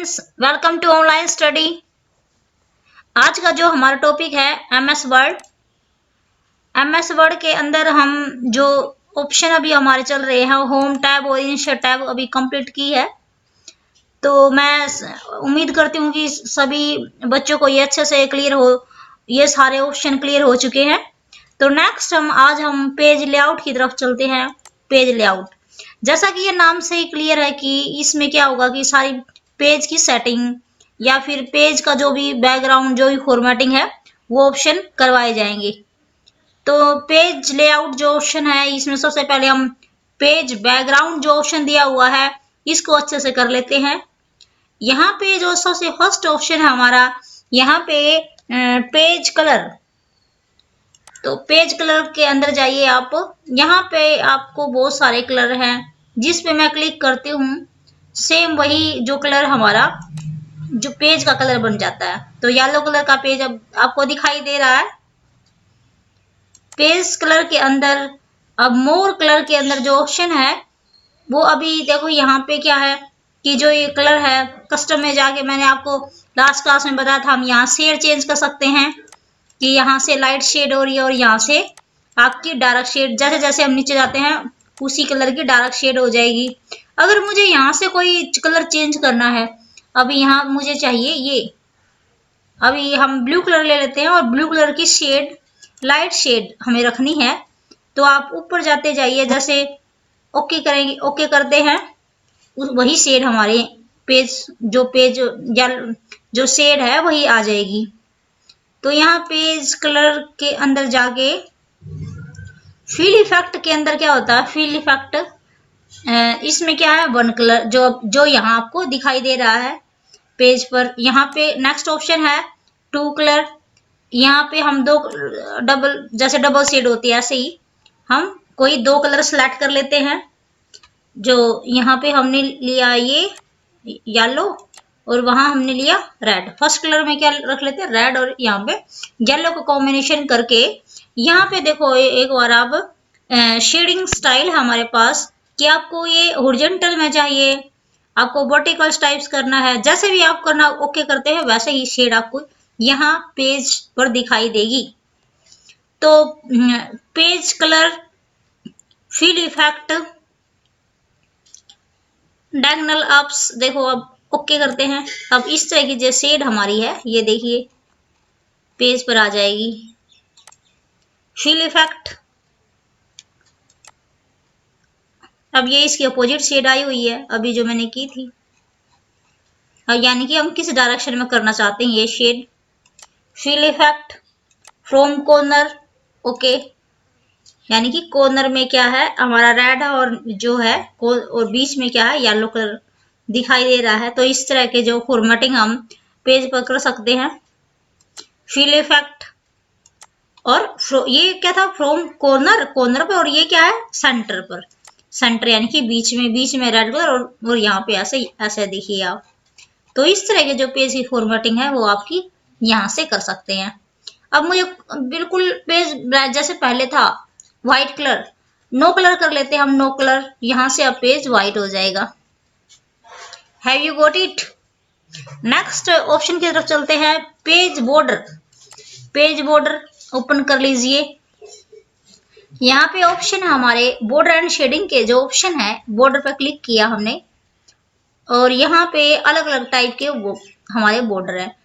Friends, welcome to online study. आज का जो हमारा टॉपिक है एमएस वर्ड। एमएस वर्ड के अंदर हम जो ऑप्शन अभी हमारे चल रहे हैं होम टैब और इंसर्ट टैब अभी कंप्लीट की है। तो मैं उम्मीद करती हूँ कि सभी बच्चों को ये अच्छे से क्लियर हो, ये सारे ऑप्शन क्लियर हो चुके हैं। तो नेक्स्ट आज हम पेज लेआउट की तरफ चलते हैं। पेज लेआउट, जैसा कि ये नाम से ही क्लियर है कि इसमें क्या होगा कि सारी पेज की सेटिंग या फिर पेज का जो भी बैकग्राउंड जो भी फॉर्मेटिंग है वो ऑप्शन करवाए जाएंगे। तो पेज लेआउट जो ऑप्शन है इसमें सबसे पहले हम पेज बैकग्राउंड जो ऑप्शन दिया हुआ है इसको अच्छे से कर लेते हैं। यहाँ पे जो सबसे फर्स्ट ऑप्शन है हमारा, यहाँ पे पेज कलर। तो पेज कलर के अंदर जाइए आप, यहाँ पे आपको बहुत सारे कलर हैं जिस पे मैं क्लिक करती हूँ सेम वही जो कलर हमारा जो पेज का कलर बन जाता है। तो येलो कलर का पेज अब आपको दिखाई दे रहा है। पेज कलर के अंदर अब मोर कलर के अंदर जो ऑप्शन है वो अभी देखो यहाँ पे क्या है कि जो ये कलर है कस्टम में जाके मैंने आपको लास्ट क्लास में बताया था हम यहाँ शेड चेंज कर सकते हैं कि यहाँ से लाइट शेड हो रही है और यहाँ से आपकी डार्क शेड, जैसे जैसे हम नीचे जाते हैं उसी कलर की डार्क शेड हो जाएगी। अगर मुझे यहाँ से कोई कलर चेंज करना है, अभी यहाँ मुझे चाहिए ये, अभी हम ब्लू कलर ले लेते हैं और ब्लू कलर की शेड लाइट शेड हमें रखनी है। तो आप ऊपर जाते जाइए, जैसे ओके करेंगे, ओके करते हैं वही शेड हमारे पेज या जो शेड है वही आ जाएगी। तो यहाँ पेज कलर के अंदर जाके फिल इफेक्ट के अंदर क्या होता है, फिल इफेक्ट इसमें क्या है वन कलर जो यहाँ आपको दिखाई दे रहा है पेज पर। यहाँ पे नेक्स्ट ऑप्शन है टू कलर। यहाँ पे हम दो डबल, जैसे डबल शेड होती है ऐसे ही हम कोई दो कलर सेलेक्ट कर लेते हैं। जो यहाँ पे हमने लिया ये येलो और वहां हमने लिया रेड। फर्स्ट कलर में क्या रख लेते हैं रेड और यहाँ पे येलो का कॉम्बिनेशन करके यहाँ पे देखो एक बार आप शेडिंग स्टाइल है हमारे पास कि आपको ये हॉरिजॉन्टल में चाहिए, आपको वर्टिकल टाइप्स करना है, जैसे भी आप करना ओके करते हैं वैसे ही शेड आपको यहाँ पेज पर दिखाई देगी। तो page colour, fill effect, diagonal ups, देखो अब ओके करते हैं। अब इस तरह की जो शेड हमारी है ये देखिए पेज पर आ जाएगी। फिल इफेक्ट, अब ये इसकी अपोजिट शेड आई हुई है अभी जो मैंने की थी, यानी कि हम किस डायरेक्शन में करना चाहते हैं ये shade. Fill effect from corner, okay, यानी कि कॉर्नर में क्या है हमारा रेड है और जो है और बीच में क्या है येलो कलर दिखाई दे रहा है। तो इस तरह के जो फॉर्मेटिंग हम पेज पर कर सकते हैं। फिल इफेक्ट और ये क्या था फ्रॉम कॉर्नर, कॉर्नर पर, और ये क्या है सेंटर पर, सेंटर यानी कि बीच में रेड कलर और यहाँ पे ऐसे ऐसे देखिए आप। तो इस तरह के जो पेज की फॉर्मेटिंग है वो आपकी यहाँ से कर सकते हैं। अब मुझे बिल्कुल पेज जैसे पहले था व्हाइट कलर, नो कलर कर लेते हैं हम, नो कलर, यहाँ से अब पेज व्हाइट हो जाएगा। Have you got it? Next option की तरफ चलते हैं page border. Page border open कर लीजिए। यहाँ पे ऑप्शन है हमारे बॉर्डर एंड शेडिंग के, जो ऑप्शन है बॉर्डर पर क्लिक किया हमने और यहाँ पे अलग अलग टाइप के वो हमारे बॉर्डर है,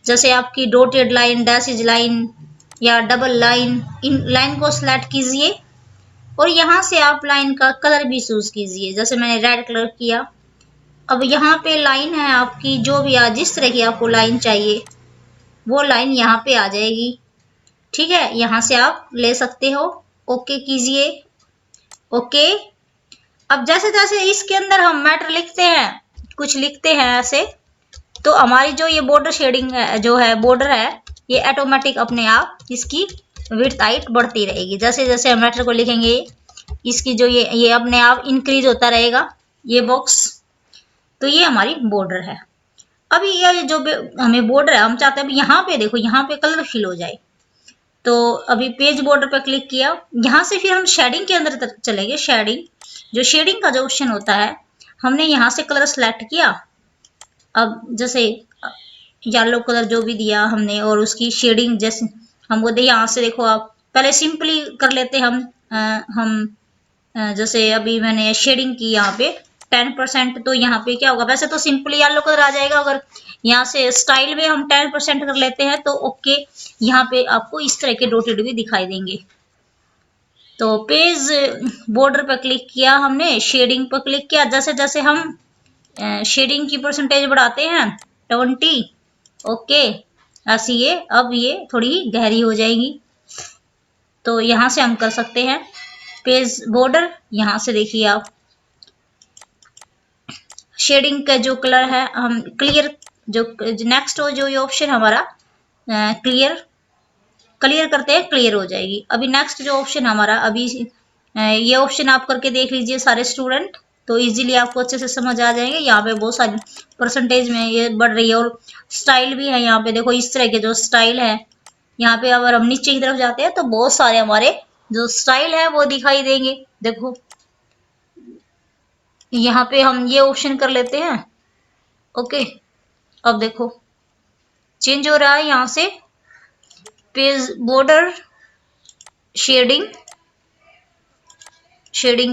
जैसे आपकी डॉटेड लाइन, डैशेज लाइन या डबल लाइन। इन लाइन को सिलेक्ट कीजिए और यहाँ से आप लाइन का कलर भी चूज कीजिए, जैसे मैंने रेड कलर किया। अब यहाँ पे लाइन है आपकी जो भी जिस तरह की आपको लाइन चाहिए वो लाइन यहाँ पे आ जाएगी। ठीक है, यहाँ से आप ले सकते हो। ओके कीजिए, ओके। अब जैसे जैसे इसके अंदर हम मैटर लिखते हैं, कुछ लिखते हैं ऐसे, तो हमारी जो ये बॉर्डर शेडिंग है, जो है बॉर्डर है, ये ऑटोमेटिक अपने आप इसकी विड्थ हाइट बढ़ती रहेगी। जैसे जैसे हम मैटर को लिखेंगे इसकी जो ये अपने आप इंक्रीज होता रहेगा ये बॉक्स। तो ये हमारी बॉर्डर है। अभी ये जो हमें बॉर्डर है हम चाहते हैं अभी यहाँ पे देखो यहाँ पे कलर फिल हो जाए। तो अभी पेज बॉर्डर पर क्लिक किया, यहाँ से फिर हम शेडिंग के अंदर चलेंगे। शेडिंग, जो शेडिंग का जो ऑप्शन होता है हमने यहाँ से कलर सेलेक्ट किया अब जैसे येलो कलर जो भी दिया हमने और उसकी शेडिंग जैसे हमको दे, यहाँ से देखो आप पहले सिंपली कर लेते हम जैसे अभी मैंने शेडिंग की यहाँ पे 10%, तो यहाँ पे क्या होगा, वैसे तो सिंपली येलो कलर आ जाएगा, अगर यहाँ से स्टाइल में हम 10% कर लेते हैं तो ओके, यहाँ पे आपको इस तरह के डॉटेड भी दिखाई देंगे। तो पेज बॉर्डर पर क्लिक किया हमने, शेडिंग पर क्लिक किया, जैसे जैसे हम शेडिंग की परसेंटेज बढ़ाते हैं 20, ओके, ऐसी ये अब ये थोड़ी गहरी हो जाएगी। तो यहाँ से हम कर सकते हैं पेज बॉर्डर, यहाँ से देखिए आप शेडिंग का जो कलर है हम क्लियर, जो नेक्स्ट हो जो ये ऑप्शन हमारा क्लियर करते हैं, क्लियर हो जाएगी। अभी नेक्स्ट जो ऑप्शन हमारा अभी ये ऑप्शन आप करके देख लीजिए सारे स्टूडेंट, तो इजीली आपको अच्छे से समझ आ जाएंगे। यहाँ पे बहुत सारी परसेंटेज में ये बढ़ रही है और स्टाइल भी है। यहाँ पे देखो इस तरह के जो स्टाइल है, यहाँ पे अगर हम नीचे की तरफ जाते हैं तो बहुत सारे हमारे जो स्टाइल है वो दिखाई देंगे। देखो यहाँ पे हम ये ऑप्शन कर लेते हैं, ओके, अब देखो चेंज हो रहा है यहाँ से पेज बॉर्डर शेडिंग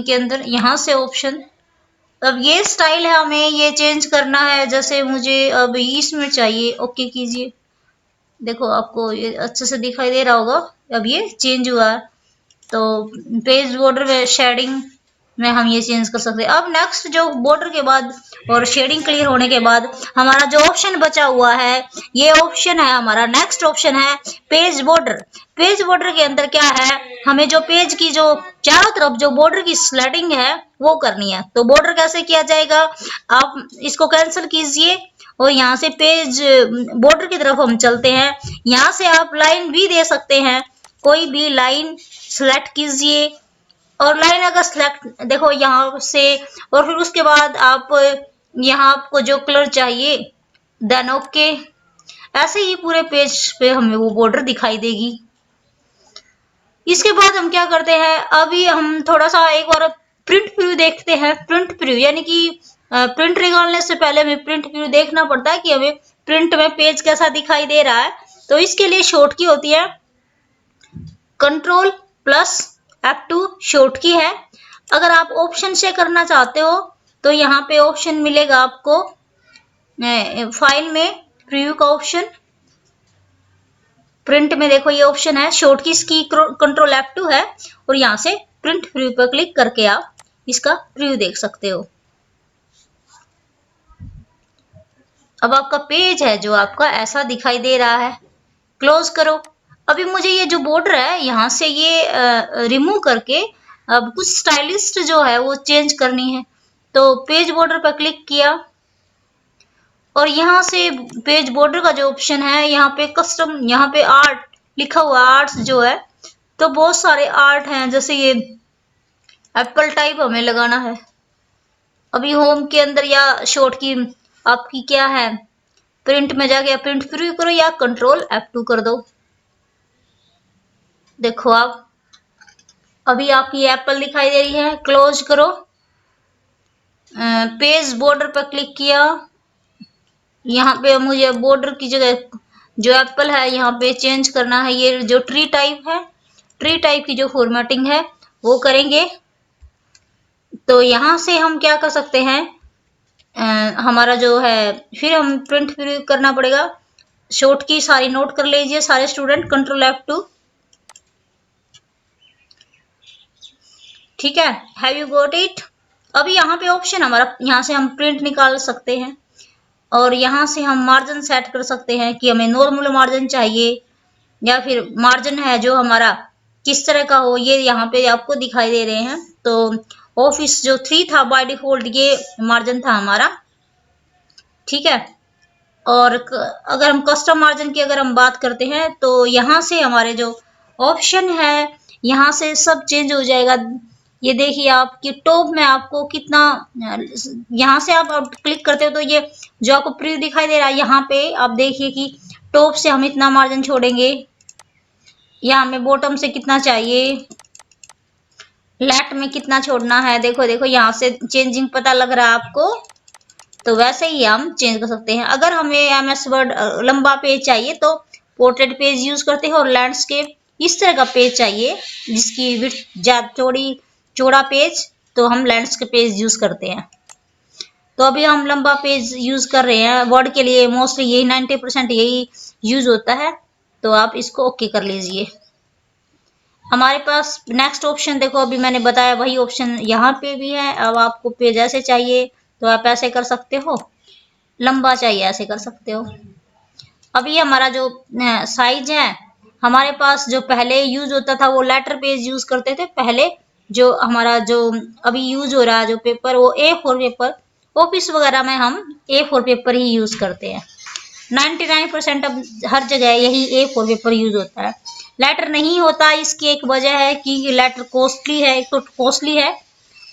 के अंदर यहाँ से ऑप्शन, अब ये स्टाइल है हमें ये चेंज करना है, जैसे मुझे अब इसमें चाहिए, ओके कीजिए। देखो आपको ये अच्छे से दिखाई दे रहा होगा, अब ये चेंज हुआ है। तो पेज बॉर्डर में शेडिंग में हम ये चेंज कर सकते हैं। अब नेक्स्ट जो बॉर्डर के बाद और शेडिंग क्लियर होने के बाद हमारा जो ऑप्शन बचा हुआ है, ये ऑप्शन है हमारा नेक्स्ट ऑप्शन है पेज बॉर्डर। पेज बॉर्डर के अंदर क्या है, हमें जो पेज की जो चारों तरफ जो बॉर्डर की स्लैडिंग है वो करनी है। तो बॉर्डर कैसे किया जाएगा, आप इसको कैंसिल कीजिए और यहाँ से पेज बॉर्डर की तरफ हम चलते हैं। यहाँ से आप लाइन भी दे सकते हैं, कोई भी लाइन सिलेक्ट कीजिए और लाइन अगर सिलेक्ट देखो यहाँ से, और फिर उसके बाद आप यहाँ आपको जो कलर चाहिए देन ओके, ऐसे ही पूरे पेज पे हमें वो बॉर्डर दिखाई देगी। इसके बाद हम क्या करते हैं, अभी हम थोड़ा सा एक बार प्रिंट प्रीव्यू देखते हैं। प्रिंट प्रीव्यू यानी कि प्रिंट निकालने से पहले हमें प्रिंट प्रीव्यू देखना पड़ता है कि हमें प्रिंट में पेज कैसा दिखाई दे रहा है। तो इसके लिए शॉर्ट की होती है Ctrl+F2 शॉर्ट की है। अगर आप ऑप्शन से करना चाहते हो तो यहाँ पे ऑप्शन मिलेगा आपको फाइल में प्रीव्यू का ऑप्शन, प्रिंट में देखो ये ऑप्शन है, शॉर्ट की Ctrl+F2 है और यहाँ से प्रिंट प्रीव्यू पर क्लिक करके आप इसका प्रीव्यू देख सकते हो। अब आपका पेज है जो आपका ऐसा दिखाई दे रहा है। क्लोज करो। अभी मुझे ये जो बॉर्डर है यहाँ से ये रिमूव करके अब कुछ स्टाइलिस्ट जो है वो चेंज करनी है। तो पेज बॉर्डर पर क्लिक किया और यहाँ से पेज बॉर्डर का जो ऑप्शन है यहाँ पे कस्टम, यहाँ पे आर्ट लिखा हुआ, आर्ट्स जो है, तो बहुत सारे आर्ट हैं, जैसे ये एप्पल टाइप हमें लगाना है। अभी होम के अंदर या शॉर्ट की आपकी क्या है, प्रिंट में जाके प्रिंट प्रीव्यू करो या Ctrl+F2 कर दो। देखो आप अभी आपकी एप्पल दिखाई दे रही है। क्लोज करो। पेज बॉर्डर पर क्लिक किया, यहाँ पे मुझे बॉर्डर की जगह जो एप्पल है यहाँ पे चेंज करना है। ये जो ट्री टाइप है, ट्री टाइप की जो फॉर्मेटिंग है वो करेंगे। तो यहाँ से हम क्या कर सकते हैं, हमारा जो है फिर हम प्रिंट प्रीव्यू करना पड़ेगा। शॉर्ट की सारी नोट कर लीजिए सारे स्टूडेंट, Ctrl+F2। ठीक है, हैव यू गॉट इट। अभी यहाँ पे ऑप्शन हमारा, यहाँ से हम प्रिंट निकाल सकते हैं और यहाँ से हम मार्जिन सेट कर सकते हैं कि हमें नॉर्मल मार्जिन चाहिए या फिर मार्जिन है जो हमारा किस तरह का हो, ये यहाँ पे आपको दिखाई दे रहे हैं। तो ऑफिस जो 3 था बाय डिफॉल्ट ये मार्जिन था हमारा, ठीक है। और अगर हम कस्टम मार्जिन की अगर हम बात करते हैं तो यहाँ से हमारे जो ऑप्शन है यहाँ से सब चेंज हो जाएगा। ये देखिए आपकी टॉप में आपको कितना, यहाँ से आप क्लिक करते हो तो ये जो आपको प्रीव्यू दिखाई दे रहा है यहाँ पे आप देखिए कि टॉप से हम इतना मार्जिन छोड़ेंगे या हमें बॉटम से कितना चाहिए, लेफ्ट में कितना छोड़ना है। देखो देखो यहाँ से चेंजिंग पता लग रहा है आपको। तो वैसे ही हम चेंज कर सकते हैं। अगर हमें एमएस वर्ड लंबा पेज चाहिए तो पोर्ट्रेट पेज यूज करते हैं, और लैंडस्केप इस तरह का पेज चाहिए जिसकी विड्थ ज्यादा चौड़ा पेज, तो हम लैंडस्केप पेज यूज करते हैं। तो अभी हम लंबा पेज यूज कर रहे हैं वर्ड के लिए, मोस्टली यही 90% यही यूज होता है। तो आप इसको ओके कर लीजिए। हमारे पास नेक्स्ट ऑप्शन देखो, अभी मैंने बताया वही ऑप्शन यहाँ पे भी है। अब आपको पेज ऐसे चाहिए तो आप ऐसे कर सकते हो, लंबा चाहिए ऐसे कर सकते हो। अभी हमारा जो साइज है, हमारे पास जो पहले यूज होता था वो लेटर पेज यूज करते थे पहले। जो हमारा जो अभी यूज हो रहा है जो पेपर, वो A4 पेपर, ऑफिस वगैरह में हम A4 पेपर ही यूज करते हैं। 99% अब हर जगह यही A4 पेपर यूज होता है। लेटर नहीं होता, इसकी एक वजह है कि लेटर कॉस्टली है, एक तो कॉस्टली है,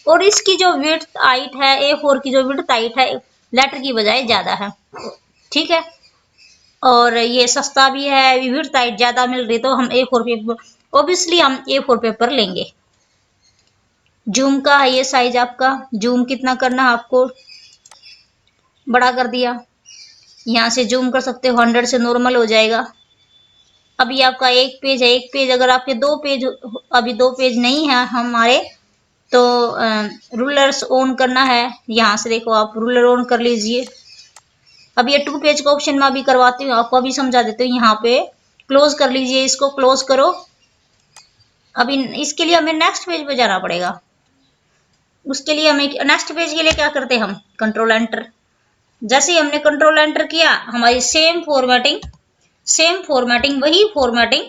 और इसकी जो विड्थ हाइट है, A4 की जो विड्थ हाइट है लेटर की बजाय ज्यादा है। ठीक है, और ये सस्ता भी है, विड्थ हाइट ज्यादा मिल रही, तो हम A4 पेपर, ऑब्वियसली हम A4 पेपर लेंगे। जूम का है ये साइज आपका, जूम कितना करना है आपको, बड़ा कर दिया, यहाँ से जूम कर सकते हो, 100 से नॉर्मल हो जाएगा। अभी आपका एक पेज है, एक पेज अगर आपके दो पेज, अभी दो पेज नहीं है हमारे, तो रूलर्स ऑन करना है। यहाँ से देखो आप रूलर ऑन कर लीजिए। अब ये 2 पेज का ऑप्शन मैं अभी करवाती हूँ, आपको अभी समझा देती हूँ। यहाँ पे क्लोज कर लीजिए, इसको क्लोज करो। अभी इसके लिए हमें नेक्स्ट पेज पे जाना पड़ेगा। उसके लिए हमें नेक्स्ट पेज के लिए क्या करते हैं हम, कंट्रोल एंटर। जैसे ही हमने कंट्रोल एंटर किया, हमारी सेम फॉर्मेटिंग वही फॉर्मेटिंग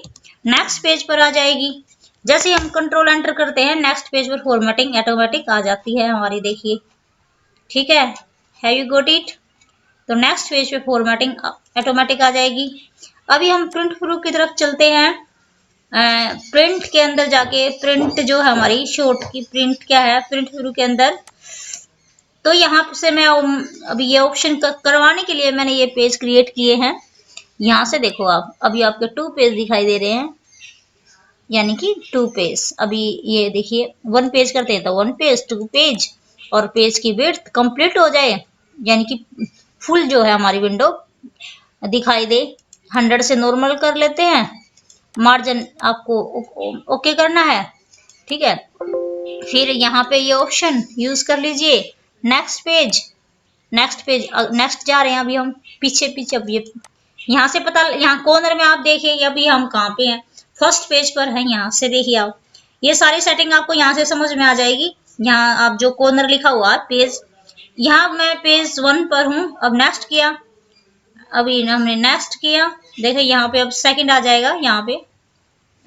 नेक्स्ट पेज पर आ जाएगी। जैसे ही हम कंट्रोल एंटर करते हैं, नेक्स्ट पेज पर फॉर्मेटिंग ऑटोमेटिक आ जाती है हमारी, देखिए। ठीक है, हैव यू गॉट इट। तो नेक्स्ट पेज पे फॉर्मेटिंग ऑटोमेटिक आ जाएगी। अभी हम प्रिंट प्रूफ की तरफ चलते हैं। प्रिंट के अंदर जाके, प्रिंट जो है हमारी शॉर्ट की प्रिंट क्या है प्रिंट प्रूफ के अंदर, तो यहाँ से मैं अभी ये ऑप्शन करवाने के लिए मैंने ये पेज क्रिएट किए हैं। यहाँ से देखो आप, अभी आपके 2 पेज दिखाई दे रहे हैं, यानी कि 2 पेज। अभी ये देखिए 1 पेज करते हैं तो 1 पेज, 2 पेज, और पेज की विड्थ कंप्लीट हो जाए, यानी कि फुल जो है हमारी विंडो दिखाई दे। 100 से नॉर्मल कर लेते हैं, मार्जिन आपको ओके करना है। ठीक है, फिर यहाँ पे ये ऑप्शन यूज कर लीजिए, नेक्स्ट पेज। नेक्स्ट जा रहे हैं अभी हम, पीछे पीछे। अब ये यहाँ से पता, यहाँ कॉर्नर में आप देखिए अभी हम कहाँ पे हैं, फर्स्ट पेज पर है। यहाँ से देखिए आप, ये सारी सेटिंग आपको यहाँ से समझ में आ जाएगी। यहाँ आप जो कॉर्नर लिखा हुआ है पेज, यहाँ मैं पेज 1 पर हूँ। अब नेक्स्ट किया, अभी हमने नेक्स्ट किया, देखिए यहाँ पे अब सेकंड आ जाएगा यहाँ पे।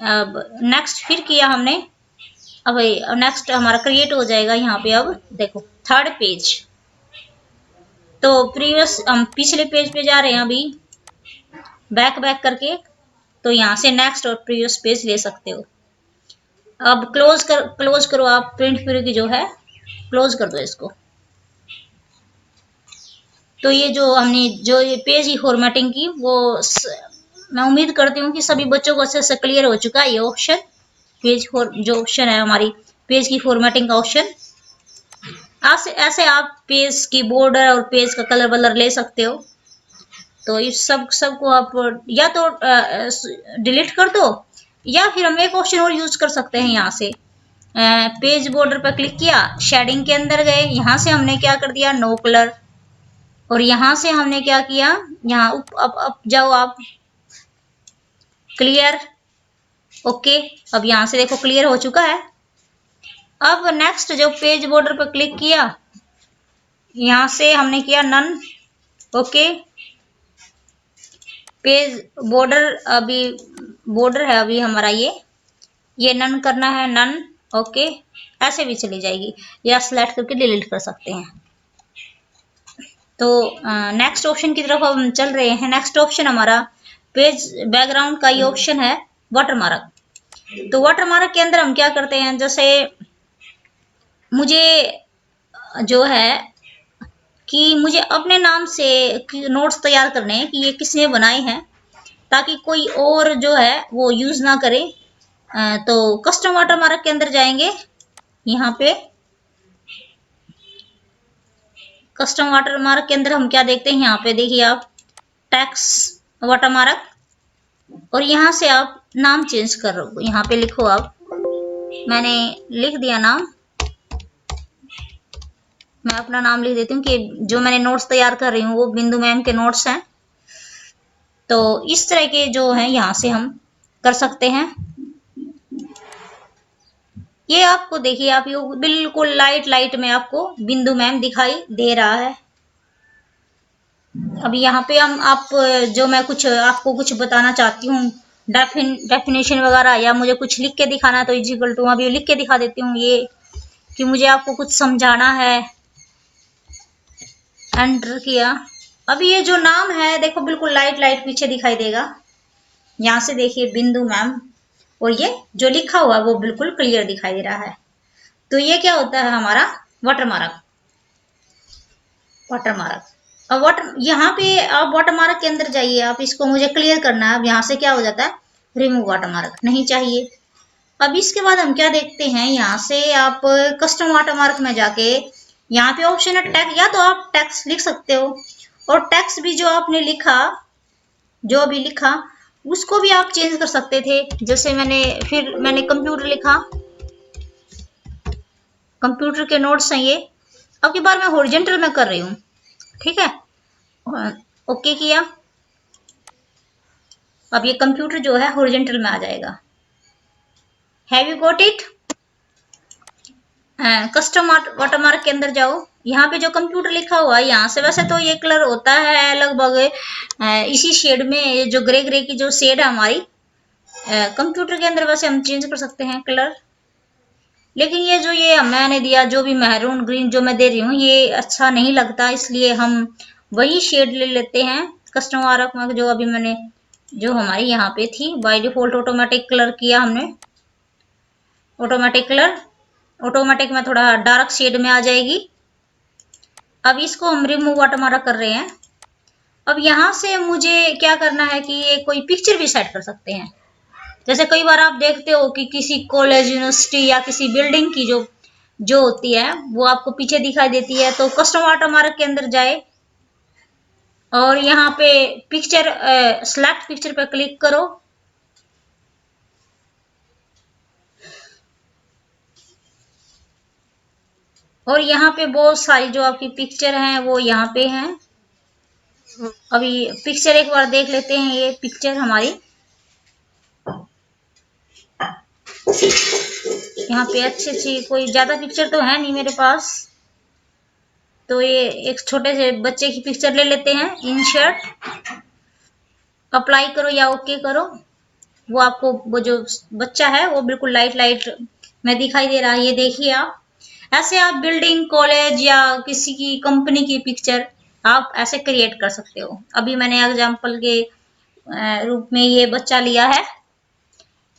अब नेक्स्ट फिर किया हमने, अब नेक्स्ट हमारा क्रिएट हो जाएगा यहाँ पे। अब देखो 3rd पेज, तो प्रीवियस हम पिछले पेज पे जा रहे हैं अभी, बैक करके। तो यहाँ से नेक्स्ट और प्रीवियस पेज ले सकते हो। अब क्लोज करो आप प्रिंट प्रू की जो है, क्लोज कर दो इसको। तो ये जो हमने जो ये पेज की फॉर्मेटिंग की, वो मैं उम्मीद करती हूँ कि सभी बच्चों को अच्छे से क्लियर हो चुका है। ये ऑप्शन जो ऑप्शन है हमारी पेज की फॉर्मेटिंग का ऑप्शन, ऐसे आप पेज की बॉर्डर और पेज का कलर वलर ले सकते हो। तो इस सबको आप या तो डिलीट कर दो, या फिर हम एक ऑप्शन और यूज कर सकते हैं। यहाँ से पेज बॉर्डर पर क्लिक किया, शेडिंग के अंदर गए, यहाँ से हमने क्या कर दिया, नो कलर। और यहाँ से हमने क्या किया, यहाँ अब जाओ आप, क्लियर, ओके। अब यहाँ से देखो क्लियर हो चुका है। अब नेक्स्ट जो पेज बॉर्डर पर क्लिक किया, यहाँ से हमने किया नन, ओके। पेज बॉर्डर, अभी बॉर्डर है अभी हमारा ये नन करना है, नन, ओके। ऐसे भी चली जाएगी, या सिलेक्ट करके डिलीट कर सकते हैं। तो नेक्स्ट ऑप्शन की तरफ हम चल रहे हैं। नेक्स्ट ऑप्शन हमारा पेज बैकग्राउंड का ये ऑप्शन है, वाटरमार्क। तो वाटरमार्क के अंदर हम क्या करते हैं, जैसे मुझे जो है कि मुझे अपने नाम से नोट्स तैयार करने हैं कि ये किसने बनाए हैं, ताकि कोई और जो है वो यूज ना करे। तो कस्टम वाटरमार्क के अंदर जाएंगे, यहाँ पे कस्टम वाटरमार्क के अंदर हम क्या देखते हैं, यहाँ पे देखिए आप टैक्स वाटरमार्क, और यहाँ से आप नाम चेंज करो, यहाँ पे लिखो आप, मैंने लिख दिया नाम, मैं अपना नाम लिख देती हूँ कि जो मैंने नोट्स तैयार कर रही हूँ वो बिंदु मैम के नोट्स हैं। तो इस तरह के जो है यहाँ से हम कर सकते हैं। ये आपको देखिए आप ये बिल्कुल लाइट लाइट में आपको बिंदु मैम दिखाई दे रहा है। अब यहाँ पे हम आप जो मैं कुछ आपको कुछ बताना चाहती हूँ, डेफिनेशन वगैरह, या मुझे कुछ लिख के दिखाना है तो इक्वल टू अभी लिख के दिखा देती हूँ ये कि मुझे आपको कुछ समझाना है। एंटर किया। अभी ये जो नाम है देखो बिल्कुल लाइट लाइट पीछे दिखाई देगा, यहाँ से देखिए बिंदु मैम, और ये जो लिखा हुआ वो बिल्कुल क्लियर दिखाई दे रहा है। तो ये क्या होता है हमारा वाटरमार्क। वाटरमार्क अब यहाँ पे आप वाटरमार्क के अंदर जाइए, आप इसको मुझे क्लियर करना है। अब यहाँ से क्या हो जाता है, रिमूव वाटरमार्क नहीं चाहिए। अब इसके बाद हम क्या देखते हैं, यहाँ से आप कस्टम वाटरमार्क में जाके यहाँ पे ऑप्शन है टैक्स, या तो आप टैक्स लिख सकते हो, और टैक्स भी जो आपने लिखा, जो भी लिखा उसको भी आप चेंज कर सकते थे। जैसे मैंने कंप्यूटर लिखा, कंप्यूटर के नोट्स हैं ये। अब की बार मैं हॉरिजॉन्टल में कर रही हूँ, ठीक है, ओके किया। अब ये कंप्यूटर जो है हॉरिजॉन्टल में आ जाएगा। Have you got it. Custom watermark के अंदर जाओ, यहाँ पे जो कंप्यूटर लिखा हुआ है यहाँ से, वैसे तो ये कलर होता है लगभग इसी शेड में, जो ग्रे ग्रे की जो शेड है हमारी कंप्यूटर के अंदर, वैसे हम चेंज कर सकते हैं कलर। लेकिन ये जो ये मैंने दिया, जो भी मैरून ग्रीन जो मैं दे रही हूँ, ये अच्छा नहीं लगता, इसलिए हम वही शेड ले लेते हैं कस्टम वाटरमार्क जो अभी मैंने, जो हमारी यहाँ पे थी बाय डिफॉल्ट ऑटोमेटिक कलर किया हमने। ऑटोमेटिक कलर, ऑटोमेटिक में थोड़ा डार्क शेड में आ जाएगी। अब इसको हम रिमूव वाटरमार्क कर रहे हैं। अब यहाँ से मुझे क्या करना है कि ये कोई पिक्चर भी सेट कर सकते हैं। जैसे कई बार आप देखते हो कि किसी कॉलेज यूनिवर्सिटी या किसी बिल्डिंग की जो होती है वो आपको पीछे दिखाई देती है। तो कस्टम वाटरमार्क के अंदर जाए और यहाँ पे पिक्चर सेलेक्ट पिक्चर पर क्लिक करो, और यहाँ पे बहुत सारी जो आपकी पिक्चर हैं वो यहाँ पे हैं। अभी पिक्चर एक बार देख लेते हैं, ये पिक्चर हमारी यहाँ पे अच्छी कोई ज्यादा पिक्चर तो है नहीं मेरे पास, तो ये एक छोटे से बच्चे की पिक्चर ले लेते हैं। इंसर्ट, अप्लाई करो या ओके करो, वो आपको वो जो बच्चा है वो बिल्कुल लाइट लाइट में दिखाई दे रहा है। ये देखिए आप, ऐसे आप बिल्डिंग कॉलेज या किसी की कंपनी की पिक्चर आप ऐसे क्रिएट कर सकते हो। अभी मैंने एग्जांपल के रूप में ये बच्चा लिया है।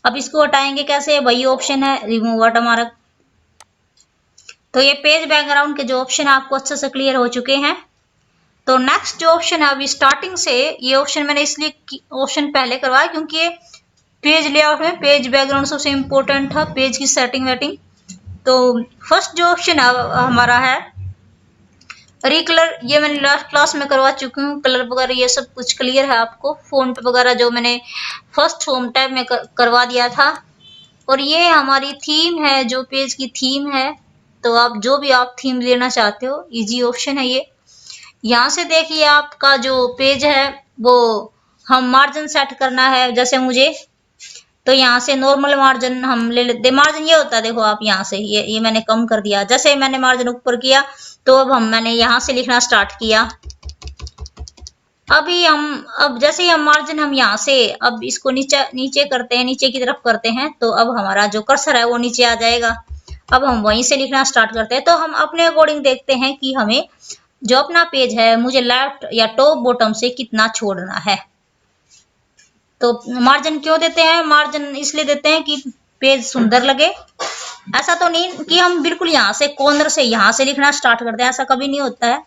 अब इसको हटाएंगे कैसे, वही ऑप्शन है रिमूव वाटरमार्क। तो ये पेज बैकग्राउंड के जो ऑप्शन आपको अच्छे से क्लियर हो चुके हैं। तो नेक्स्ट जो ऑप्शन है, अभी स्टार्टिंग से ये ऑप्शन मैंने इसलिए ऑप्शन पहले करवाया क्योंकि ये पेज लेआउट में पेज बैकग्राउंड सबसे इम्पोर्टेंट था, पेज की सेटिंग वेटिंग। तो फर्स्ट जो ऑप्शन हमारा है रिकलर, ये मैंने लास्ट क्लास में करवा चुकी हूँ, कलर वगैरह ये सब कुछ क्लियर है आपको। फॉन्ट वगैरह जो मैंने फर्स्ट होम टैब में करवा दिया था। और ये हमारी थीम है, जो पेज की थीम है, तो आप जो भी आप थीम लेना चाहते हो इजी ऑप्शन है ये। यहाँ से देखिए आपका जो पेज है वो हम मार्जिन सेट करना है जैसे मुझे, तो यहाँ से नॉर्मल मार्जिन हम ले लेते। मार्जिन ये होता है देखो आप, यहाँ से ये मैंने कम कर दिया। जैसे मैंने मार्जिन ऊपर किया तो अब मैंने यहाँ से लिखना स्टार्ट किया। अब जैसे ही हम मार्जिन हम यहाँ से अब इसको नीचे करते हैं, नीचे की तरफ करते हैं, तो अब हमारा जो कर्सर है वो नीचे आ जाएगा। अब हम वहीं से लिखना स्टार्ट करते हैं। तो हम अपने अकॉर्डिंग देखते हैं कि हमें जो अपना पेज है मुझे लेफ्ट या टॉप बॉटम से कितना छोड़ना है। तो मार्जिन क्यों देते हैं, मार्जिन इसलिए देते हैं कि पेज सुंदर लगे। ऐसा तो नहीं कि हम बिल्कुल यहाँ से कॉर्नर से यहाँ से लिखना स्टार्ट करते हैं, ऐसा कभी नहीं होता है।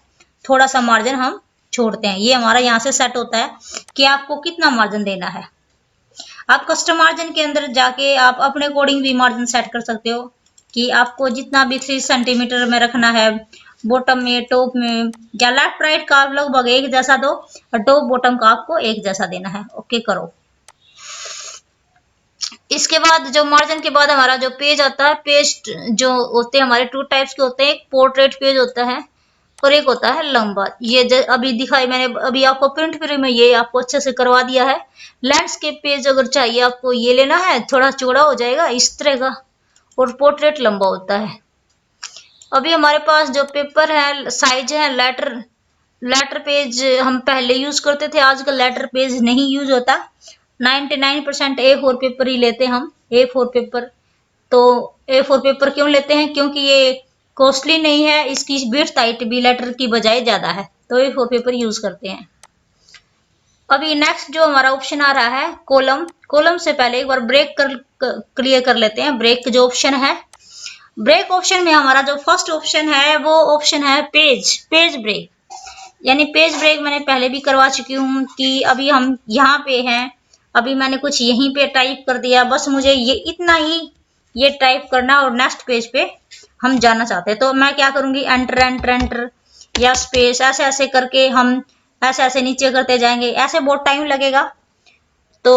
थोड़ा सा मार्जिन हम छोड़ते हैं, ये हमारा यहाँ से सेट होता है कि आपको कितना मार्जिन देना है। आप कस्टम मार्जिन के अंदर जाके आप अपने अकॉर्डिंग भी मार्जिन सेट कर सकते हो कि आपको जितना भी 3 सेंटीमीटर में रखना है, बॉटम में, टॉप में, या लेफ्ट राइट का आप लगभग एक जैसा दो और टॉप बॉटम का आपको एक जैसा देना है। ओके करो। इसके बाद जो मार्जिन के बाद हमारा जो पेज आता है, पेज जो होते हैं हमारे टू टाइप्स के होते हैं, एक पोर्ट्रेट पेज होता है और एक होता है लंबा। ये अभी दिखाई मैंने, अभी आपको प्रिंट प्री में ये आपको अच्छे से करवा दिया है। लैंडस्केप पेज अगर चाहिए आपको ये लेना है, थोड़ा चौड़ा हो जाएगा इस तरह का, और पोर्ट्रेट लंबा होता है। अभी हमारे पास जो पेपर है, साइज है, लेटर पेज हम पहले यूज करते थे, आजकल लेटर पेज नहीं यूज होता। 99% A4 पेपर ही लेते हम, A4 पेपर। तो A4 पेपर क्यों लेते हैं? क्योंकि ये कॉस्टली नहीं है, इसकी विड्थ हाइट भी लेटर की बजाय ज्यादा है, तो A4 पेपर यूज करते हैं। अभी नेक्स्ट जो हमारा ऑप्शन आ रहा है कॉलम। कॉलम से पहले एक बार ब्रेक क्लियर कर लेते हैं। ब्रेक जो ऑप्शन है, ब्रेक ऑप्शन में हमारा जो फर्स्ट ऑप्शन है वो ऑप्शन है पेज ब्रेक। यानी पेज ब्रेक मैंने पहले भी करवा चुकी हूँ कि अभी हम यहाँ पे हैं, अभी मैंने कुछ यहीं पे टाइप कर दिया, बस मुझे ये इतना ही ये टाइप करना और नेक्स्ट पेज पे हम जाना चाहते हैं। तो मैं क्या करूंगी, एंटर एंटर एंटर या स्पेस, ऐसे ऐसे करके हम ऐसे ऐसे नीचे करते जाएंगे, ऐसे बहुत टाइम लगेगा। तो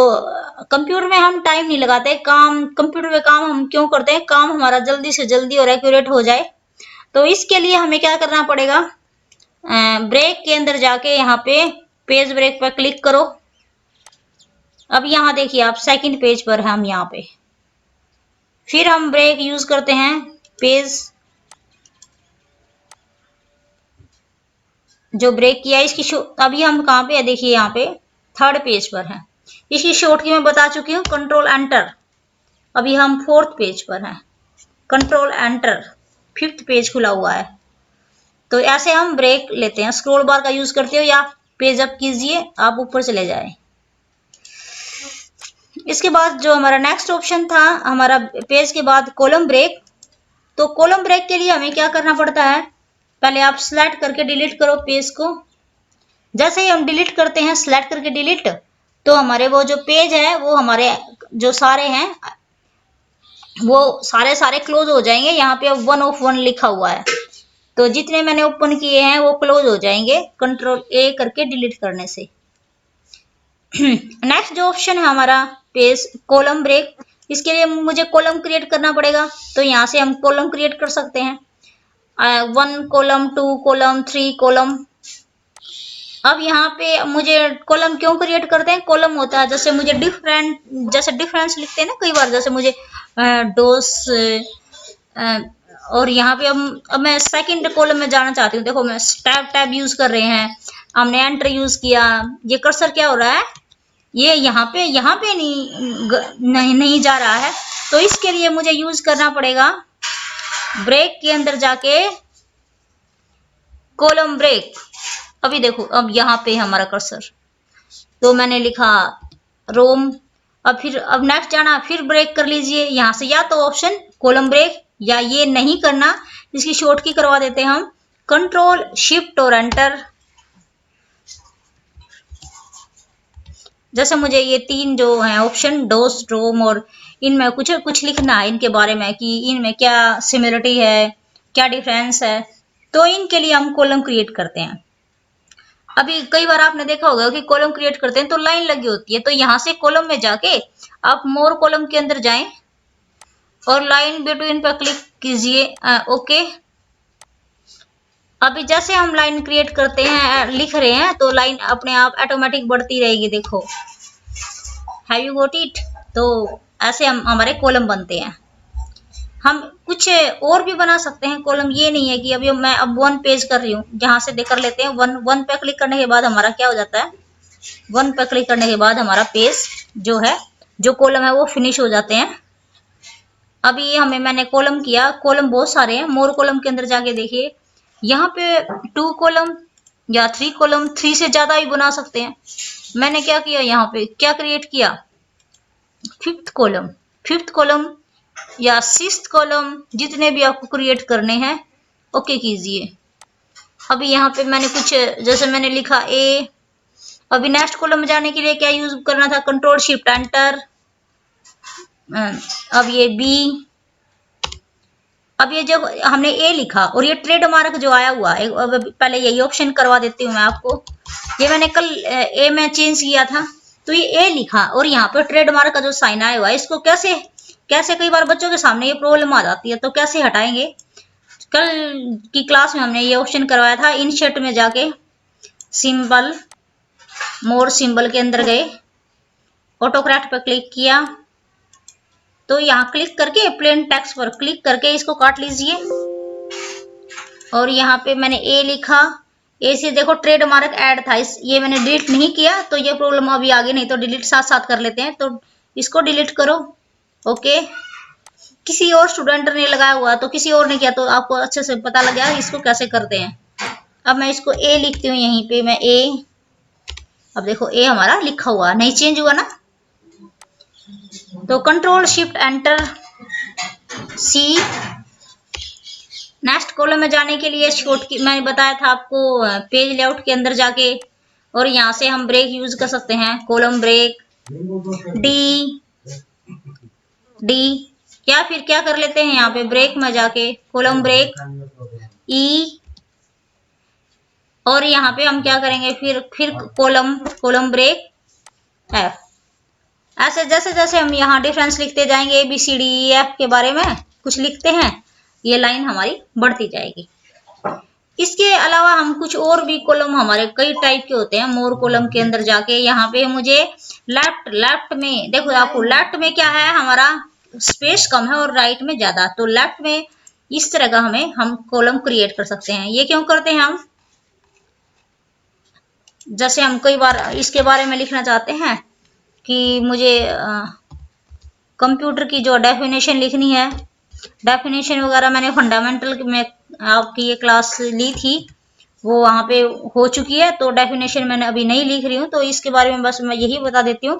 कंप्यूटर में हम टाइम नहीं लगाते, काम कंप्यूटर में काम हम क्यों करते हैं, काम हमारा जल्दी से जल्दी और एक्यूरेट हो जाए। तो इसके लिए हमें क्या करना पड़ेगा, ब्रेक के अंदर जाके यहाँ पे पेज ब्रेक पर क्लिक करो। अब यहाँ देखिए आप सेकंड पेज पर हम यहाँ पे, फिर हम ब्रेक यूज करते हैं पेज, जो ब्रेक किया इसकी अभी हम कहाँ पे है, देखिए यहाँ पे थर्ड पेज पर है। इसकी शॉर्ट की मैं बता चुकी हूँ, कंट्रोल एंटर। अभी हम फोर्थ पेज पर हैं, कंट्रोल एंटर, फिफ्थ पेज खुला हुआ है। तो ऐसे हम ब्रेक लेते हैं। स्क्रॉल बार का यूज करते हो या पेज अप कीजिए, आप ऊपर चले जाए। इसके बाद जो हमारा नेक्स्ट ऑप्शन था, हमारा पेज के बाद कॉलम ब्रेक। तो कॉलम ब्रेक के लिए हमें क्या करना पड़ता है, पहले आप सिलेक्ट करके डिलीट करो पेज को। जैसे ही हम डिलीट करते हैं, सिलेक्ट करके डिलीट, तो हमारे वो जो पेज है वो हमारे जो सारे हैं वो सारे क्लोज हो जाएंगे। यहाँ पे अब 1 of 1 लिखा हुआ है, तो जितने मैंने ओपन किए हैं वो क्लोज हो जाएंगे कंट्रोल A करके डिलीट करने से। नेक्स्ट जो ऑप्शन है हमारा पेज कॉलम ब्रेक, इसके लिए मुझे कॉलम क्रिएट करना पड़ेगा। तो यहाँ से हम कॉलम क्रिएट कर सकते हैं, 1 कॉलम, 2 कॉलम, 3 कॉलम। अब यहाँ पे मुझे कॉलम क्यों क्रिएट करते हैं, कॉलम होता है जैसे मुझे जैसे डिफरेंस लिखते हैं ना कई बार, जैसे मुझे डोस, और यहाँ पे अब मैं सेकंड कॉलम में जाना चाहती हूँ। देखो मैं टैब यूज कर रहे हैं, हमने एंटर यूज किया, ये कर्सर क्या हो रहा है, ये यहाँ पे नहीं जा रहा है। तो इसके लिए मुझे यूज करना पड़ेगा ब्रेक के अंदर जाके कॉलम ब्रेक। अभी देखो अब यहाँ पे हमारा कर्सर, तो मैंने लिखा रोम। अब नेक्स्ट जाना, फिर ब्रेक कर लीजिए यहाँ से, या तो ऑप्शन कॉलम ब्रेक या ये नहीं करना, इसकी शॉर्ट की करवा देते हैं हम, कंट्रोल शिफ्ट और एंटर। जैसे मुझे ये 3 जो है ऑप्शन, डोस, रोम, और इनमें कुछ लिखना है इनके बारे में कि इनमें क्या सिमिलरिटी है, क्या डिफरेंस है, तो इनके लिए हम कॉलम क्रिएट करते हैं। अभी कई बार आपने देखा होगा कि कॉलम क्रिएट करते हैं तो लाइन लगी होती है, तो यहाँ से कॉलम में जाके आप मोर कॉलम के अंदर जाएं और लाइन बिटवीन पर क्लिक कीजिए, ओके। अभी जैसे हम लाइन क्रिएट करते हैं, लिख रहे हैं, तो लाइन अपने आप ऑटोमेटिक बढ़ती रहेगी। देखो, हैव यू गॉट इट? तो ऐसे हमारे कॉलम बनते हैं। हम कुछ और भी बना सकते हैं कॉलम, ये नहीं है कि अभी मैं 1 पेज कर रही हूँ, जहां से कर लेते हैं 1 पे क्लिक करने के बाद हमारा क्या हो जाता है, 1 पे क्लिक करने के बाद हमारा पेज जो है, जो कॉलम है वो फिनिश हो जाते हैं। अभी मैंने कॉलम किया, कॉलम बहुत सारे हैं, मोर कॉलम के अंदर जाके देखिए, यहाँ पे 2 कॉलम या 3 कॉलम, 3 से ज्यादा भी बना सकते हैं। मैंने क्या किया, यहाँ पे क्या क्रिएट किया, 5th कॉलम या 6th कॉलम, जितने भी आपको क्रिएट करने हैं ओके कीजिए। अभी यहाँ पे मैंने कुछ, जैसे मैंने लिखा A। अभी नेक्स्ट कॉलम में जाने के लिए क्या यूज करना था, कंट्रोल शिफ्ट एंटर। अब ये B, अब ये जो हमने ए लिखा और ये ट्रेडमार्क जो आया हुआ है, पहले यही ऑप्शन करवा देती हूँ मैं आपको। ये मैंने कल ए में चेंज किया था, तो ये ए लिखा और यहाँ पे ट्रेडमार्क का जो साइन आया हुआ है, इसको कैसे कैसे कई बार बच्चों के सामने ये प्रॉब्लम आ जाती है, तो कैसे हटाएंगे। कल की क्लास में हमने ये ऑप्शन करवाया था। इंसर्ट में जाके सिंबल, मोर सिंबल के अंदर गए, ऑटोकरेक्ट पर क्लिक किया, तो यहाँ क्लिक करके प्लेन टेक्स्ट पर क्लिक करके इसको काट लीजिए। और यहाँ पे मैंने ए लिखा, ए से देखो ट्रेडमार्क ऐड था, ये मैंने डिलीट नहीं किया, तो ये प्रॉब्लम अभी आगे नहीं, तो डिलीट साथ साथ कर लेते हैं। तो इसको डिलीट करो। ओके, किसी और स्टूडेंट ने लगाया हुआ तो किसी और ने किया, तो आपको अच्छे से पता लग गया इसको कैसे करते हैं। अब मैं इसको ए लिखती हूँ, यहीं पे मैं ए, अब देखो ए हमारा लिखा हुआ नहीं चेंज हुआ ना, तो कंट्रोल शिफ्ट एंटर सी। नेक्स्ट कॉलम में जाने के लिए शॉर्ट की मैंने बताया था आपको, पेज लेआउट के अंदर जाके, और यहाँ से हम ब्रेक यूज कर सकते हैं, कॉलम ब्रेक डी डी, या फिर क्या कर लेते हैं यहाँ पे ब्रेक में जाके कॉलम ब्रेक ई, और यहाँ पे हम क्या करेंगे फिर कॉलम ब्रेक एफ। ऐसे जैसे जैसे हम यहाँ डिफरेंस लिखते जाएंगे, A B C D E F के बारे में कुछ लिखते हैं, ये लाइन हमारी बढ़ती जाएगी। इसके अलावा हम कुछ और भी कॉलम, हमारे कई टाइप के होते हैं। मोर कॉलम के अंदर जाके यहाँ पे मुझे लेफ्ट में देखो, आपको लेफ्ट में क्या है, हमारा स्पेस कम है और राइट में ज्यादा, तो लेफ्ट में इस तरह का हम कॉलम क्रिएट कर सकते हैं। ये क्यों करते हैं हम, जैसे हम कई बार इसके बारे में लिखना चाहते हैं कि मुझे कंप्यूटर की जो डेफिनेशन लिखनी है, डेफिनेशन वगैरह मैंने फंडामेंटल में आपकी ये क्लास ली थी, वो वहाँ पे हो चुकी है, तो डेफिनेशन मैंने अभी नहीं लिख रही हूँ, तो इसके बारे में बस मैं यही बता देती हूँ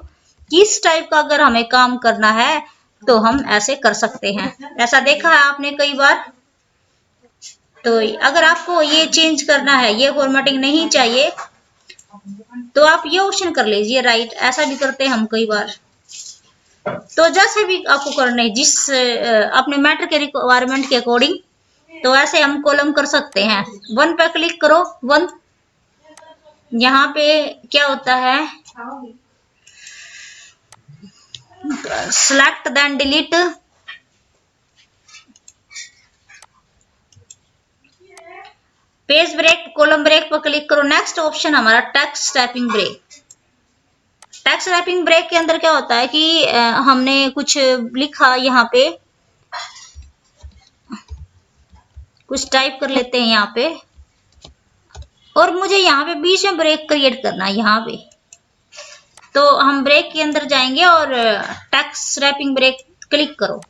कि इस टाइप का अगर हमें काम करना है तो हम ऐसे कर सकते हैं। ऐसा देखा है आपने कई बार। तो अगर आपको ये चेंज करना है, ये फॉर्मेटिंग नहीं चाहिए, तो आप ये ऑप्शन कर लीजिए राइट, ऐसा भी करते हैं हम कई बार। तो जैसे भी आपको करना है, जिस अपने मैटर के रिक्वायरमेंट के अकॉर्डिंग, तो ऐसे हम कॉलम कर सकते हैं। वन पे क्लिक करो, वन, यहाँ पे क्या होता है, select then delete, page break, column break पर क्लिक करो। नेक्स्ट ऑप्शन हमारा text typing break. Text typing break के अंदर क्या होता है कि हमने कुछ लिखा, यहाँ पे कुछ टाइप कर लेते हैं यहाँ पे, और मुझे यहाँ पे बीच में ब्रेक क्रिएट करना है यहाँ पे, तो हम ब्रेक के अंदर जाएंगे और टेक्स्ट रैपिंग ब्रेक क्लिक करो।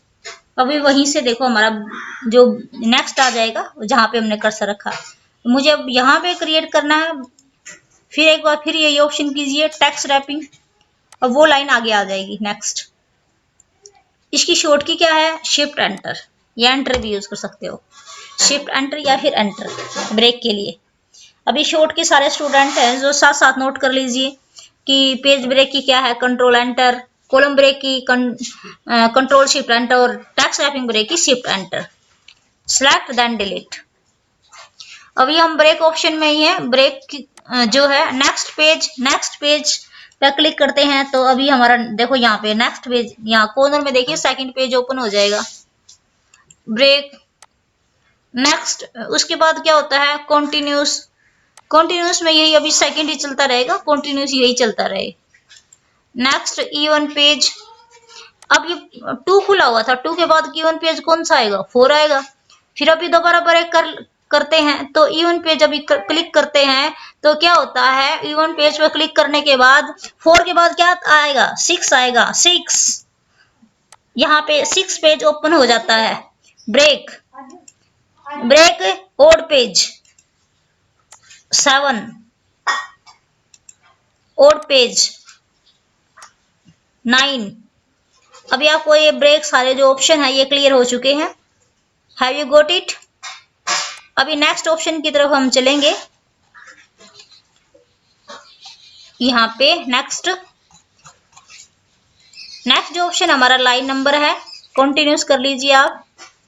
अभी वहीं से देखो हमारा जो नेक्स्ट आ जाएगा जहां पे हमने कर्सर रखा, मुझे अब यहाँ पे क्रिएट करना है। फिर एक बार फिर ये ऑप्शन कीजिए टेक्स्ट रैपिंग, और वो लाइन आगे आ जाएगी नेक्स्ट। इसकी शॉर्ट की क्या है, शिफ्ट एंटर, या एंटर भी यूज कर सकते हो, शिफ्ट एंटर या फिर एंटर ब्रेक के लिए। अभी शॉर्ट के सारे स्टूडेंट हैं जो साथ साथ नोट कर लीजिए कि पेज ब्रेक की क्या है, कंट्रोल एंटर, कॉलम ब्रेक की कंट्रोल शिफ्ट एंटर, और टेक्स्ट रैपिंग ब्रेक की shift enter, select then delete. अभी हम ब्रेक ऑप्शन में ही है, ब्रेक जो है नेक्स्ट पेज पे क्लिक करते हैं, तो अभी हमारा देखो यहाँ पे नेक्स्ट पेज, यहाँ कॉर्नर में देखिए सेकंड पेज ओपन हो जाएगा, ब्रेक नेक्स्ट। उसके बाद क्या होता है, कॉन्टिन्यूस में यही अभी सेकंड ही चलता रहेगा, कॉन्टिन्यूस यही चलता रहे। नेक्स्ट इवन पेज, अब ये 2 खुला हुआ था, 2 के बाद इवन पेज कौन सा आएगा, 4 आएगा। फिर अभी दोबारा ब्रेक करते हैं, तो इवन पेज अभी क्लिक करते हैं, तो क्या होता है, इवन पेज पर क्लिक करने के बाद 4 के बाद क्या आएगा, 6 आएगा, 6, यहाँ पे 6 पेज ओपन हो जाता है। Break odd page 7, odd page 9। अभी आपको ये ब्रेक सारे जो ऑप्शन है ये क्लियर हो चुके हैं। Have you got it. अभी नेक्स्ट ऑप्शन की तरफ हम चलेंगे, यहाँ पे नेक्स्ट जो ऑप्शन हमारा लाइन नंबर है, कंटिन्यूस कर लीजिए आप,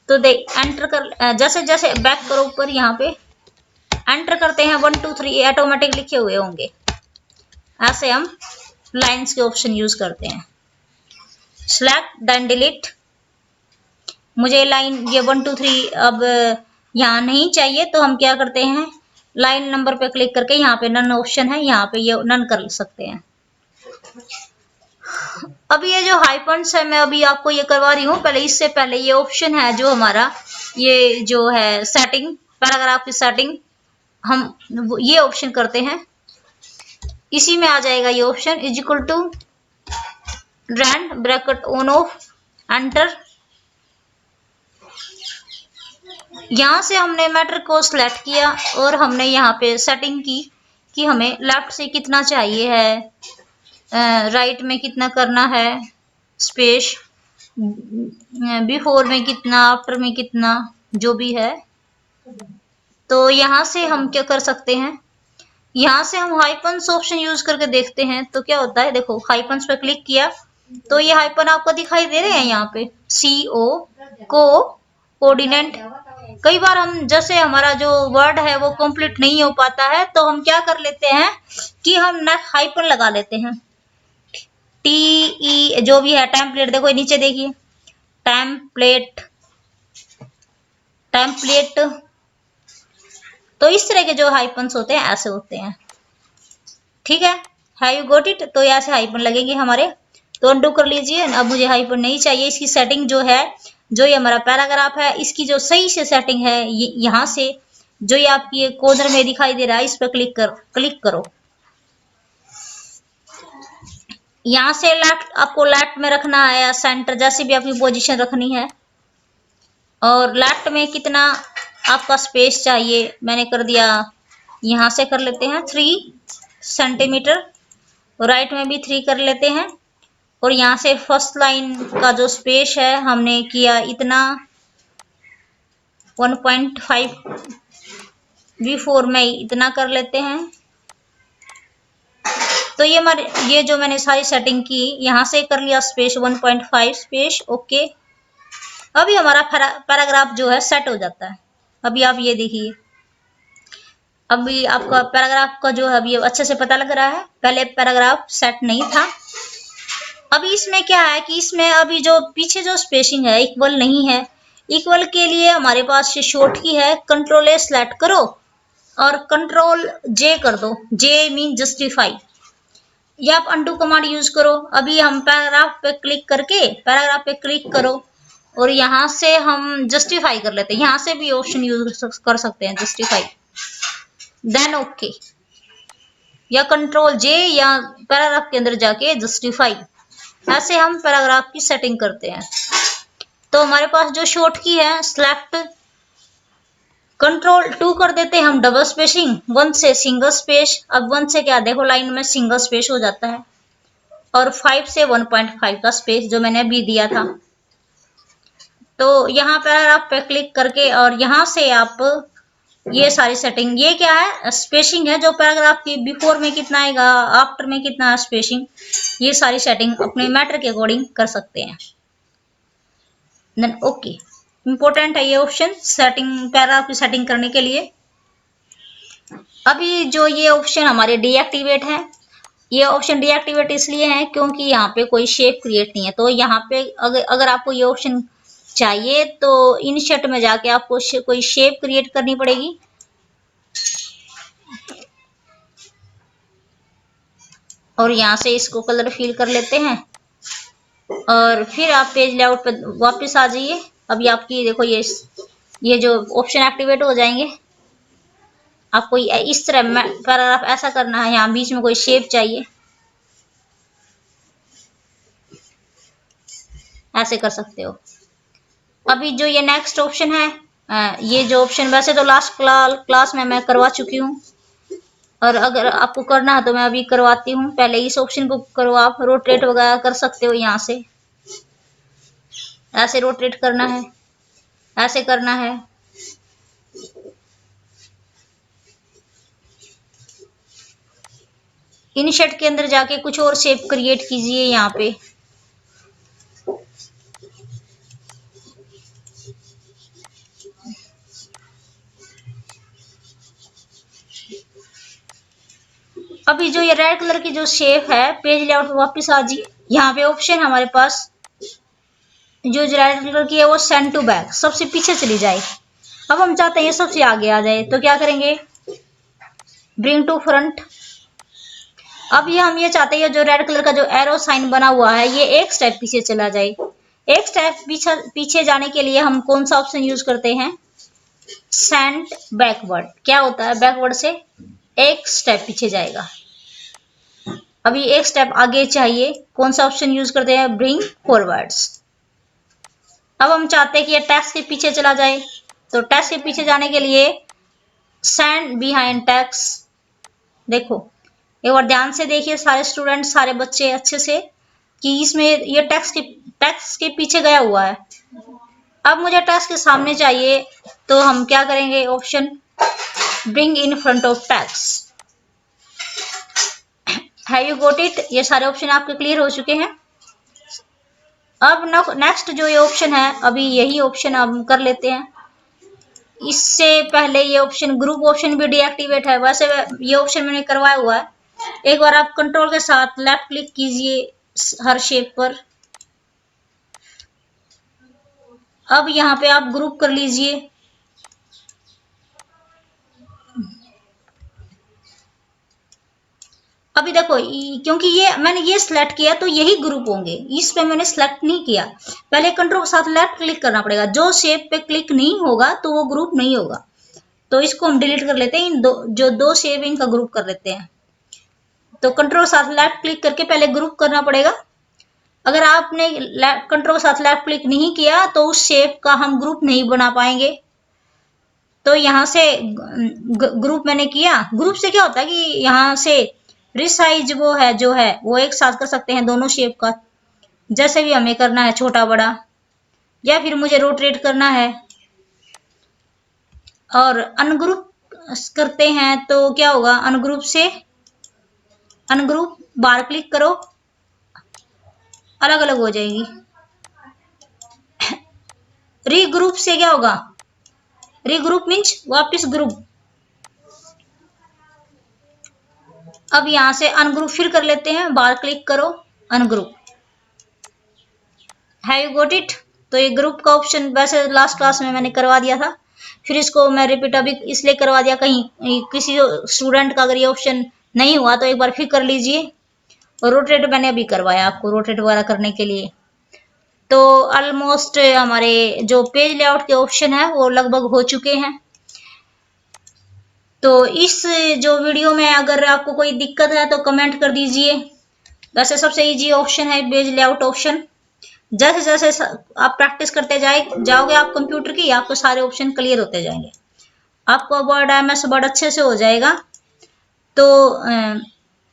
तो देख एंटर कर, जैसे जैसे बैक करो ऊपर, यहाँ पे एंटर करते हैं 1 2 3 ऑटोमेटिक लिखे हुए होंगे। ऐसे हम लाइंस के ऑप्शन यूज करते हैं। Select then delete. मुझे लाइन ये 1 2 3 अब यहाँ नहीं चाहिए, तो हम क्या करते हैं, लाइन नंबर पे क्लिक करके यहाँ पे नन ऑप्शन है, यहाँ पे ये नन कर सकते हैं। अब ये जो हाइफन्स है मैं अभी आपको ये करवा रही हूँ, पहले इससे पहले ये ऑप्शन है जो हमारा ये जो है सेटिंग, पैराग्राफ की सेटिंग, हम ये ऑप्शन करते हैं। इसी में आ जाएगा ये option is equal to rand bracket on off enter. यहाँ से हमने मैटर को सिलेक्ट किया और हमने यहाँ पे सेटिंग की कि हमें लेफ्ट से कितना चाहिए है, राइट में कितना करना है स्पेस, बिफोर में कितना, आफ्टर में कितना, जो भी है। तो यहाँ से हम क्या कर सकते हैं, यहाँ से हम हाइफन्स ऑप्शन यूज करके देखते हैं तो क्या होता है। देखो हाइफन्स पे क्लिक किया तो ये हाइफन आपको दिखाई दे रहे हैं यहाँ पे, CO कोऑर्डिनेट। कई बार हम जैसे हमारा जो वर्ड है वो कंप्लीट नहीं हो पाता है, तो हम क्या कर लेते हैं कि हम नेक्स्ट हाइफन लगा लेते हैं, TE जो भी है, टेम्पलेट। देखो नीचे देखिए टेम्पलेट, टेम्पलेट। तो इस तरह के जो हाइफन्स होते हैं ऐसे होते हैं, ठीक है। Have you got it? तो ऐसे हाइफन लगेंगे हमारे, तो अनडू कर लीजिए। अब मुझे हाइफन नहीं चाहिए, इसकी सेटिंग जो है, जो ये हमारा पैराग्राफ है, इसकी जो सही से सेटिंग है, यहाँ से जो ये आपकी ये कॉर्नर में दिखाई दे रहा है, इस पर क्लिक करो। यहाँ से लेफ्ट, आपको लेफ्ट में रखना है या सेंटर, जैसे भी आपकी पोजीशन रखनी है। और लेफ्ट में कितना आपका स्पेस चाहिए, मैंने कर दिया, यहाँ से कर लेते हैं 3 सेंटीमीटर। राइट में भी 3 कर लेते हैं। और यहाँ से फर्स्ट लाइन का जो स्पेस है हमने किया इतना 1.5, B4 में इतना कर लेते हैं। तो ये हमारे, ये जो मैंने सारी सेटिंग की, यहाँ से कर लिया स्पेस 1.5 स्पेस, ओके। अभी हमारा पैराग्राफ जो है सेट हो जाता है। अभी आप ये देखिए, अभी आपका पैराग्राफ का जो है अभी अच्छे से पता लग रहा है, पहले पैराग्राफ सेट नहीं था। अभी इसमें क्या है कि इसमें अभी जो पीछे जो स्पेसिंग है इक्वल नहीं है। इक्वल के लिए हमारे पास शॉर्ट की है, कंट्रोल A सेलेक्ट करो और कंट्रोल J कर दो। J मीन जस्टिफाई, या आप अनडू कमांड यूज करो। अभी हम पैराग्राफ पे क्लिक करके, पैराग्राफ पे क्लिक करो और यहाँ से हम जस्टिफाई कर लेते हैं। यहाँ से भी ऑप्शन यूज कर सकते हैं जस्टिफाई, देन ओके, या कंट्रोल J या पैराग्राफ के अंदर जाके जस्टिफाई। ऐसे हम पैराग्राफ की सेटिंग करते हैं। तो हमारे पास जो शॉर्ट की है सेलेक्ट, कंट्रोल 2 कर देते हैं हम डबल स्पेसिंग, 1 से सिंगल स्पेस। अब 1 से क्या, देखो लाइन में सिंगल स्पेस हो जाता है। और 5 से 1.5 का स्पेस जो मैंने अभी दिया था। तो यहाँ पैराग्राफ पे क्लिक करके और यहाँ से आप ये सारी सेटिंग, ये क्या है, स्पेसिंग है जो पैराग्राफ की, बिफोर में कितना आएगा, आफ्टर में कितना है स्पेसिंग, ये सारी सेटिंग अपने मैटर के अकॉर्डिंग कर सकते हैं। देन ओके, इंपॉर्टेंट है ये ऑप्शन सेटिंग, पैराग्राफ की सेटिंग करने के लिए। अभी जो ये ऑप्शन हमारे डीएक्टिवेट है, ये ऑप्शन डीएक्टिवेट इसलिए है क्योंकि यहाँ पे कोई शेप क्रिएट नहीं है। तो यहाँ पे अगर आपको ये ऑप्शन चाहिए तो इनशर्ट में जाके आपको कोई शेप क्रिएट करनी पड़ेगी। और यहाँ से इसको कलर फिल कर लेते हैं और फिर आप पेज लेआउट पे वापस आ जाइए। अभी आपकी देखो ये जो ऑप्शन एक्टिवेट हो जाएंगे। आपको इस तरह पैराग्राफ ऐसा करना है, यहाँ बीच में कोई शेप चाहिए, ऐसे कर सकते हो। अभी जो ये नेक्स्ट ऑप्शन है, ये जो ऑप्शन वैसे तो लास्ट क्लास में मैं करवा चुकी हूँ, और अगर आपको करना है तो मैं अभी करवाती हूँ। पहले इस ऑप्शन को करो, आप रोटेट वगैरह कर सकते हो। यहाँ से ऐसे रोटेट करना है, ऐसे करना है। इनशर्ट के अंदर जाके कुछ और शेप क्रिएट कीजिए यहाँ पे। अभी जो ये रेड कलर की जो शेप है, पेज लेआउट पे वापस आ जाइए। यहाँ पे ऑप्शन हमारे पास जो रेड कलर की है वो सेंड टू बैक, सबसे पीछे चली जाए। अब हम चाहते हैं ये सबसे आगे आ जाए, तो क्या करेंगे, ब्रिंग टू फ्रंट। अब ये हम ये चाहते हैं जो रेड कलर का जो एरो साइन बना हुआ है ये एक स्टेप पीछे चला जाए। एक स्टेप पीछे जाने के लिए हम कौन सा ऑप्शन यूज करते हैं, सेंड बैकवर्ड। क्या होता है, बैकवर्ड से एक स्टेप पीछे जाएगा। अभी एक स्टेप आगे चाहिए, कौन सा ऑप्शन यूज करते हैं, ब्रिंग फॉरवर्ड्स। अब हम चाहते हैं कि ये टेक्स्ट के पीछे चला जाए, तो टेक्स्ट के पीछे जाने के लिए सेंड बिहाइंड टेक्स्ट। देखो एक बार ध्यान से देखिए सारे स्टूडेंट, सारे बच्चे अच्छे से, कि इसमें ये टेक्स्ट के पीछे गया हुआ है। अब मुझे टेक्स्ट के सामने चाहिए, तो हम क्या करेंगे, option bring in front of text. Have you got it, ये सारे ऑप्शन आपके क्लियर हो चुके हैं। अब नेक्स्ट जो ये ऑप्शन है, अभी यही ऑप्शन हम कर लेते हैं। इससे पहले ये ऑप्शन ग्रुप ऑप्शन भी डीएक्टिवेट है, वैसे ये ऑप्शन मैंने करवाया हुआ है। एक बार आप कंट्रोल के साथ लेफ्ट क्लिक कीजिए हर शेप पर। अब यहाँ पे आप ग्रुप कर लीजिए। अभी देखो क्योंकि ये मैंने ये सिलेक्ट किया तो यही ग्रुप होंगे, इस पे मैंने सिलेक्ट नहीं किया। पहले कंट्रोल के साथ लेफ्ट क्लिक करना पड़ेगा, जो शेप पे क्लिक नहीं होगा तो वो ग्रुप नहीं होगा। तो इसको हम डिलीट कर लेते हैं, इन जो दो शेप इनका ग्रुप कर लेते हैं। तो कंट्रोल साथ लेफ्ट क्लिक करके पहले ग्रुप करना पड़ेगा। अगर आपने कंट्रोल साथ लेफ्ट क्लिक नहीं किया तो उस शेप का हम ग्रुप नहीं बना पाएंगे। तो यहाँ से ग्रुप मैंने किया, ग्रुप से क्या होता है कि यहाँ से रिसाइज वो एक साथ कर सकते हैं दोनों शेप का, जैसे भी हमें करना है, छोटा बड़ा, या फिर मुझे रोटेट करना है। और अनग्रुप करते हैं तो क्या होगा, अनग्रुप बार क्लिक करो, अलग अलग हो जाएगी। रीग्रुप से क्या होगा, रीग्रुप मीन्स वापस ग्रुप। अब यहां से अनग्रुप फिर कर लेते हैं, बार क्लिक करो, ungroup. Have you got it, तो ये ग्रुप का ऑप्शन वैसे लास्ट क्लास में मैंने करवा दिया था, फिर इसको मैं रिपीट अभी इसलिए करवा दिया, कहीं किसी स्टूडेंट का अगर ये ऑप्शन नहीं हुआ तो एक बार फिर कर लीजिए। रोटेट मैंने अभी करवाया आपको, रोटेट वगैरह करने के लिए। तो ऑलमोस्ट हमारे जो पेज लेआउट के ऑप्शन है वो लगभग हो चुके हैं। तो इस जो वीडियो में अगर आपको कोई दिक्कत है तो कमेंट कर दीजिए। वैसे सबसे इजी ऑप्शन है पेज लेआउट ऑप्शन। जैसे जैसे आप प्रैक्टिस करते जाओगे आप कंप्यूटर की, आपको सारे ऑप्शन क्लियर होते जाएंगे, आपको वर्ड एमएस वर्ड अच्छे से हो जाएगा। तो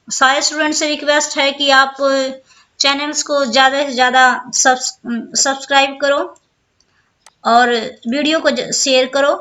सारे स्टूडेंट से रिक्वेस्ट है कि आप चैनल्स को ज़्यादा से ज़्यादा सब्सक्राइब करो और वीडियो को शेयर करो।